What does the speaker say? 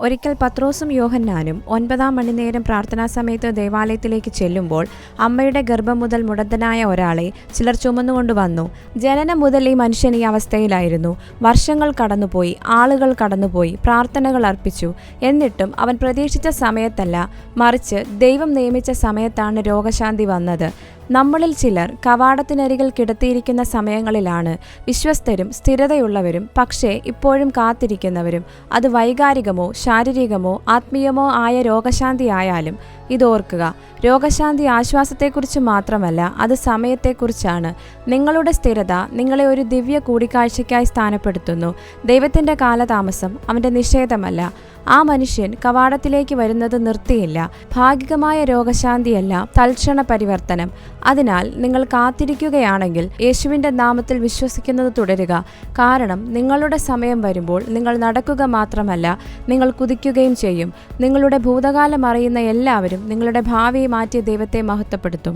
ഒരിക്കൽ പത്രോസും യോഹന്നാനും 9-ാം മണിനേരം പ്രാർത്ഥനാ സമയത്ത് ദേവാലയത്തിലേക്ക് ചെല്ലുമ്പോൾ അമ്മയുടെ ഗർഭം മുതൽ മുടന്തനായ ഒരാളെ ചിലർ ചുമന്നുകൊണ്ടുവന്നു. ജനനം മുതൽ ഈ മനുഷ്യൻ ഈ അവസ്ഥയിലായിരുന്നു. വർഷങ്ങൾ കടന്നുപോയി, ആളുകൾ കടന്നുപോയി, പ്രാർത്ഥനകൾ അർപ്പിച്ചു. എന്നിട്ടും അവൻ പ്രതീക്ഷിച്ച സമയത്തല്ല, മറിച്ച് ദൈവം നിയമിച്ച സമയത്താണ് രോഗശാന്തി വന്നത്. നമ്മളിൽ ചിലർ കവാടത്തിനരികിൽ കിടത്തിയിരിക്കുന്ന സമയങ്ങളിലാണ് വിശ്വസ്തരും സ്ഥിരതയുള്ളവരും, പക്ഷേ ഇപ്പോഴും കാത്തിരിക്കുന്നവരും. അത് വൈകാരികമോ ശാരീരികമോ ആത്മീയമോ ആയ രോഗശാന്തി ആയാലും ഇതോർക്കുക, രോഗശാന്തി ആശ്വാസത്തെക്കുറിച്ച് മാത്രമല്ല, അത് സമയത്തെക്കുറിച്ചാണ്. നിങ്ങളുടെ സ്ഥിരത നിങ്ങളെ ഒരു ദിവ്യ കൂടിക്കാഴ്ചയ്ക്കായി സ്ഥാനപ്പെടുത്തുന്നു. ദൈവത്തിൻ്റെ കാലതാമസം അവൻ്റെ നിഷേധമല്ല. ആ മനുഷ്യൻ കവാടത്തിലേക്ക് വരുന്നത് നിർത്തിയില്ല. ഭാഗികമായ രോഗശാന്തിയല്ല, തൽക്ഷണ പരിവർത്തനം. അതിനാൽ നിങ്ങൾ കാത്തിരിക്കുകയാണെങ്കിൽ യേശുവിൻ്റെ നാമത്തിൽ വിശ്വസിക്കുന്നത് തുടരുക. കാരണം നിങ്ങളുടെ സമയം വരുമ്പോൾ നിങ്ങൾ നടക്കുക മാത്രമല്ല, നിങ്ങൾ കുതിക്കുകയും ചെയ്യും. നിങ്ങളുടെ ഭൂതകാലം അറിയുന്ന എല്ലാവരും നിങ്ങളുടെ ഭാവിയെ മാറ്റിയ ദൈവത്തെ മഹത്വപ്പെടുത്തും.